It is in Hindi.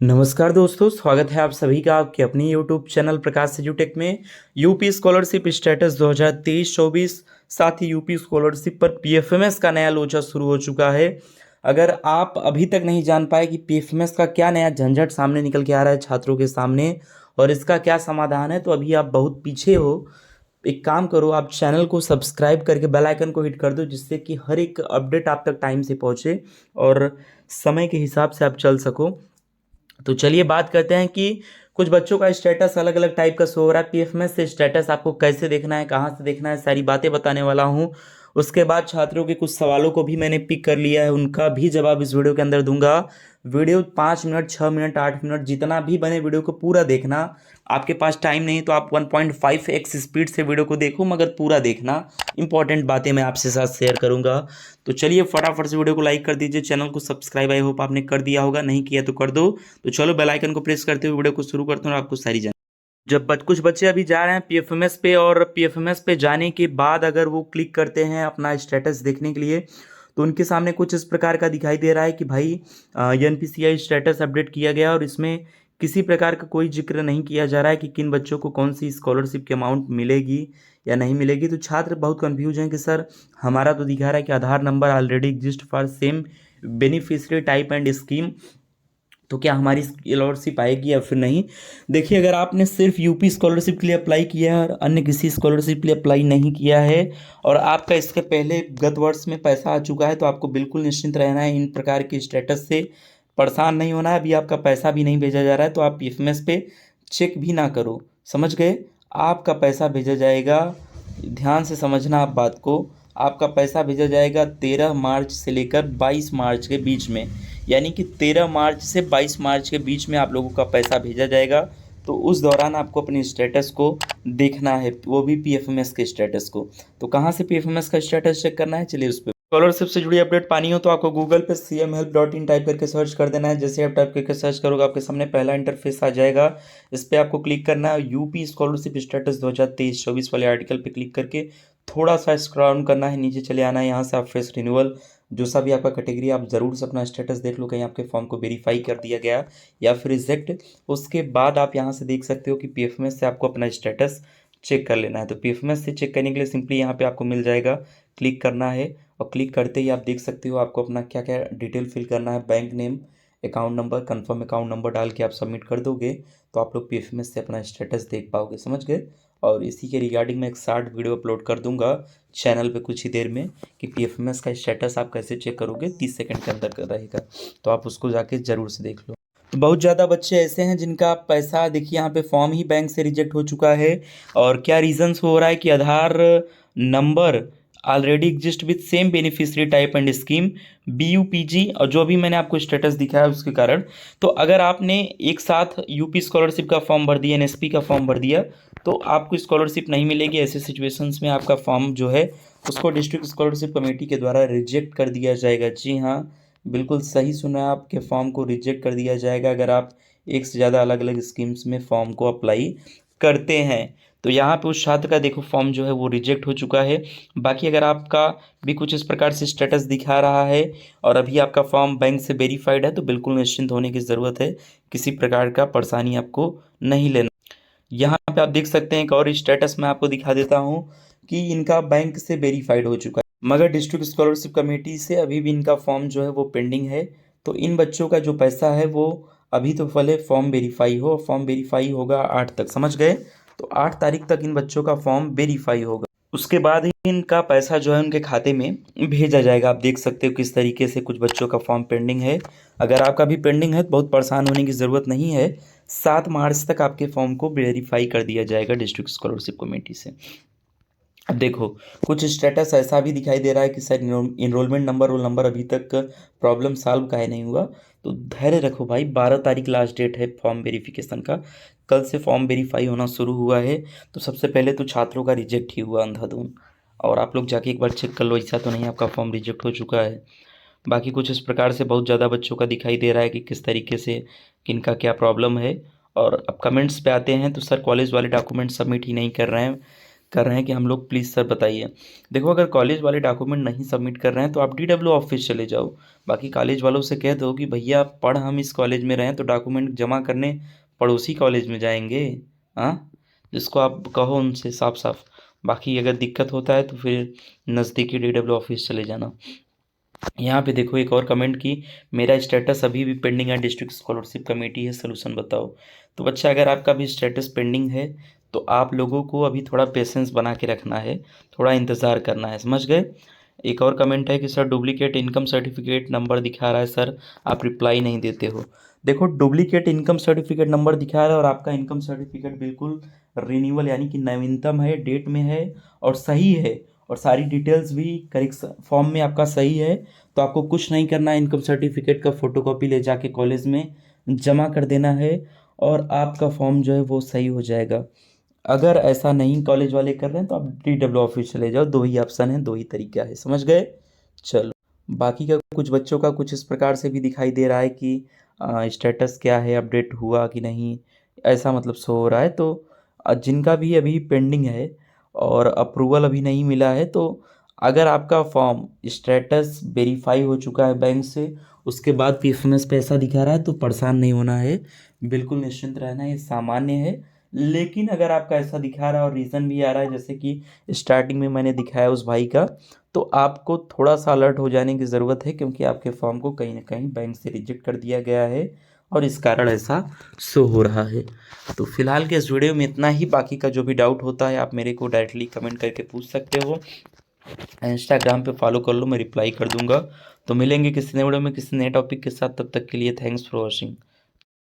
नमस्कार दोस्तों, स्वागत है आप सभी का आपके अपनी यूट्यूब चैनल प्रकाश एजुटेक में। यूपी स्कॉलरशिप स्टेटस 2023-24 साथ ही यूपी स्कॉलरशिप पर पीएफएमएस का नया लोचा शुरू हो चुका है। अगर आप अभी तक नहीं जान पाए कि पीएफएमएस का क्या नया झंझट सामने निकल के आ रहा है छात्रों के सामने और इसका क्या समाधान है, तो अभी आप बहुत पीछे हो। एक काम करो, आप चैनल को सब्सक्राइब करके बेल आइकन को हिट कर दो, जिससे कि हर एक अपडेट आप तक टाइम से पहुँचे और समय के हिसाब से आप चल सको। तो चलिए बात करते हैं कि कुछ बच्चों का स्टेटस अलग अलग टाइप का शो हो रहा है पीएफएमएस से। स्टेटस आपको कैसे देखना है, कहाँ से देखना है, सारी बातें बताने वाला हूँ। उसके बाद छात्रों के कुछ सवालों को भी मैंने पिक कर लिया है, उनका भी जवाब इस वीडियो के अंदर दूंगा। वीडियो 5 मिनट, 6 मिनट, 8 मिनट जितना भी बने वीडियो को पूरा देखना। आपके पास टाइम नहीं तो आप 1.5x स्पीड से वीडियो को देखो, मगर पूरा देखना। इंपॉर्टेंट बातें मैं आपसे साथ शेयर करूंगा। तो चलिए फटाफट से वीडियो को लाइक कर दीजिए, चैनल को सब्सक्राइब आई होप आपने कर दिया होगा, नहीं किया तो कर दो। तो चलो बेल आइकन को प्रेस करते हुए वीडियो को शुरू करते हैं और आपको सारी कुछ बच्चे अभी जा रहे हैं पीएफएमएस पे, और पीएफएमएस पे जाने के बाद अगर वो क्लिक करते हैं अपना स्टेटस देखने के लिए, तो उनके सामने कुछ इस प्रकार का दिखाई दे रहा है कि भाई एनपीसीआई स्टेटस अपडेट किया गया, और इसमें किसी प्रकार का कोई जिक्र नहीं किया जा रहा है कि किन बच्चों को कौन सी स्कॉलरशिप की अमाउंट मिलेगी या नहीं मिलेगी। तो छात्र बहुत कंफ्यूज हैं कि सर, हमारा तो दिखा रहा है कि Aadhaar number already exist for same beneficiary type and scheme, तो क्या हमारी स्कॉलरशिप आएगी या फिर नहीं। देखिए, अगर आपने सिर्फ यूपी स्कॉलरशिप के लिए अप्लाई किया है और अन्य किसी स्कॉलरशिप के लिए अप्लाई नहीं किया है, और आपका इसके पहले गत वर्ष में पैसा आ चुका है, तो आपको बिल्कुल निश्चिंत रहना है। इन प्रकार के स्टेटस से परेशान नहीं होना है। अभी आपका पैसा भी नहीं भेजा जा रहा है, तो आप पीएफएमएस पे चेक भी ना करो, समझ गए। आपका पैसा भेजा जाएगा, ध्यान से समझना आप बात को। आपका पैसा भेजा जाएगा 13 मार्च से लेकर 22 मार्च के बीच में, यानी कि 13 मार्च से 22 मार्च के बीच में आप लोगों का पैसा भेजा जाएगा। तो उस दौरान आपको अपने स्टेटस को देखना है, वो भी पीएफएमएस के स्टेटस को। तो कहाँ से पीएफएमएस का स्टेटस चेक करना है, चलिए उस पर। स्कॉलरशिप से जुड़ी अपडेट पानी हो तो आपको गूगल पे cmhelp.in टाइप करके सर्च कर देना है। जैसे आप टाइप करके सर्च करोगे, आपके सामने पहला इंटरफेस आ जाएगा। इस पर आपको क्लिक करना है, यूपी स्कॉलरशिप स्टेटस 2023-24 वाले आर्टिकल पे क्लिक करके थोड़ा सा स्क्रॉल डाउन करना है, नीचे चले आना है। यहाँ से आप फ्रेश रिन्यूअल जो सा भी आपका कैटेगरी, आप ज़रूर से अपना स्टेटस देख लो, कहीं आपके फॉर्म को वेरीफाई कर दिया गया या फिर रिजेक्ट। उसके बाद आप यहाँ से देख सकते हो कि पीएफएमएस से आपको अपना स्टेटस चेक कर लेना है। तो पीएफएमएस से चेक करने के लिए सिंपली यहाँ पे आपको मिल जाएगा, क्लिक करना है, और क्लिक करते ही आप देख सकते हो आपको अपना क्या क्या डिटेल फिल करना है। Bank name, account number, confirm account number डाल के आप सबमिट कर दोगे, तो आप लोग पीएफएमएस से अपना स्टेटस देख पाओगे, समझ गए। और इसी के रिगार्डिंग मैं एक शॉर्ट वीडियो अपलोड कर दूंगा चैनल पे कुछ ही देर में, कि पीएफएमएस का स्टेटस आप कैसे चेक करोगे, 30 सेकंड के अंदर का रहेगा। तो आप उसको जाके ज़रूर से देख लो। तो बहुत ज़्यादा बच्चे ऐसे हैं जिनका पैसा, देखिए यहाँ पे फॉर्म ही बैंक से रिजेक्ट हो चुका है। और क्या रीजंस हो रहा है कि Aadhaar number already exist with same beneficiary type and scheme BUPG, और जो भी मैंने आपको स्टेटस दिखाया उसके कारण। तो अगर आपने एक साथ यूपी स्कॉलरशिप का फॉर्म भर दिया, एनएसपी का फॉर्म भर दिया, तो आपको स्कॉलरशिप नहीं मिलेगी। ऐसे सिचुएशंस में आपका फॉर्म जो है उसको डिस्ट्रिक्ट स्कॉलरशिप कमेटी के द्वारा रिजेक्ट कर दिया जाएगा। जी हाँ, बिल्कुल सही सुना, आपके फॉर्म को रिजेक्ट कर दिया जाएगा अगर आप एक से ज़्यादा अलग अलग स्कीम्स में फॉर्म को अप्लाई करते हैं। तो यहाँ पे उस छात्र का देखो फॉर्म जो है वो रिजेक्ट हो चुका है। बाकी अगर आपका भी कुछ इस प्रकार से स्टेटस दिखा रहा है और अभी आपका फॉर्म बैंक से वेरीफाइड है, तो बिल्कुल निश्चिंत होने की ज़रूरत है, किसी प्रकार का परेशानी आपको नहीं लेना। यहाँ पे आप देख सकते हैं एक और स्टेटस मैं आपको दिखा देता हूँ कि इनका बैंक से वेरीफाइड हो चुका है, मगर डिस्ट्रिक्ट स्कॉलरशिप कमेटी से अभी भी इनका फॉर्म जो है वो पेंडिंग है। तो इन बच्चों का जो पैसा है वो अभी तो पहले फॉर्म वेरीफाई हो, फॉर्म वेरीफाई होगा 8 तक, समझ गए। तो 8 तारीख तक इन बच्चों का फॉर्म वेरीफाई होगा, उसके बाद ही इनका पैसा जो है उनके खाते में भेजा जाएगा। आप देख सकते हो किस तरीके से कुछ बच्चों का फॉर्म पेंडिंग है। अगर आपका भी पेंडिंग है तो बहुत परेशान होने की ज़रूरत नहीं है। 7 मार्च तक आपके फॉर्म को वेरीफाई कर दिया जाएगा डिस्ट्रिक्ट स्कॉलरशिप कमेटी से। अब देखो, कुछ स्टेटस ऐसा भी दिखाई दे रहा है कि sir enrolment number, roll number अभी तक प्रॉब्लम सॉल्व काहे नहीं हुआ। तो धैर्य रखो भाई, 12 तारीख लास्ट डेट है फॉर्म वेरिफिकेशन का। कल से फॉर्म वेरीफाई होना शुरू हुआ है। तो सबसे पहले तो छात्रों का रिजेक्ट ही हुआ अंधाधुन, और आप लोग जाके एक बार चेक कर लो, ऐसा तो नहीं आपका फॉर्म रिजेक्ट हो चुका है। बाकी कुछ इस प्रकार से बहुत ज़्यादा बच्चों का दिखाई दे रहा है कि किस तरीके से किनका क्या प्रॉब्लम है। और अब कमेंट्स पे आते हैं तो सर कॉलेज वाले डॉक्यूमेंट सबमिट ही नहीं कर रहे हैं। कर रहे हैं कि हम लोग प्लीज़ सर बताइए। देखो अगर कॉलेज वाले डॉक्यूमेंट नहीं सबमिट कर रहे हैं तो आप डीडब्ल्यू ऑफिस चले जाओ। बाकी कॉलेज वालों से कह दो कि भैया पढ़ हम इस कॉलेज में रहे हैं तो डॉक्यूमेंट जमा करने पड़ोसी कॉलेज में जाएंगे। हाँ, जिसको आप कहो उनसे साफ साफ। बाकी अगर दिक्कत होता है तो फिर नज़दीकी डीडब्ल्यू ऑफिस चले जाना। यहाँ पे देखो एक और कमेंट की, मेरा स्टेटस अभी भी पेंडिंग है, डिस्ट्रिक्ट स्कॉलरशिप कमेटी है, सोल्यूशन बताओ। तो बच्चा अगर आपका भी स्टेटस पेंडिंग है तो आप लोगों को अभी थोड़ा पेशेंस बना के रखना है, थोड़ा इंतज़ार करना है, समझ गए। एक और कमेंट है कि sir duplicate income certificate number दिखा रहा है सर, आप रिप्लाई नहीं देते हो। देखो डुप्लीकेट इनकम सर्टिफिकेट नंबर दिखा रहा है और आपका इनकम सर्टिफिकेट बिल्कुल रिन्यूअल यानी कि नवीनतम है, डेट में है और सही है, और सारी डिटेल्स भी करेक्ट फॉर्म में आपका सही है, तो आपको कुछ नहीं करना है, इनकम सर्टिफिकेट का फ़ोटोकॉपी ले जाके कॉलेज में जमा कर देना है और आपका फॉर्म जो है वो सही हो जाएगा। अगर ऐसा नहीं कॉलेज वाले कर रहे हैं तो आप डीडब्ल्यू ऑफिस चले जाओ, दो ही ऑप्शन है, दो ही तरीका है, समझ गए। चलो, बाकी का कुछ बच्चों का कुछ इस प्रकार से भी दिखाई दे रहा है कि स्टेटस क्या है, अपडेट हुआ कि नहीं, ऐसा मतलब शो हो रहा है। तो जिनका भी अभी पेंडिंग है और अप्रूवल अभी नहीं मिला है, तो अगर आपका फॉर्म स्टेटस वेरीफाई हो चुका है बैंक से, उसके बाद पीएफएमएस पे ऐसा दिखा रहा है तो परेशान नहीं होना है, बिल्कुल निश्चिंत रहना है, ये सामान्य है। लेकिन अगर आपका ऐसा दिखा रहा है और रीज़न भी आ रहा है जैसे कि स्टार्टिंग में मैंने दिखाया उस भाई का, तो आपको थोड़ा सा अलर्ट हो जाने की ज़रूरत है, क्योंकि आपके फॉर्म को कहीं ना कहीं बैंक से रिजेक्ट कर दिया गया है और इस कारण ऐसा शो हो रहा है। तो फिलहाल के इस वीडियो में इतना ही। बाकी का जो भी डाउट होता है आप मेरे को डायरेक्टली कमेंट करके पूछ सकते हो, इंस्टाग्राम पे फॉलो कर लो, मैं रिप्लाई कर दूंगा। तो मिलेंगे किसी नए वीडियो में किसी नए टॉपिक के साथ, तब तक के लिए थैंक्स फॉर वॉचिंग।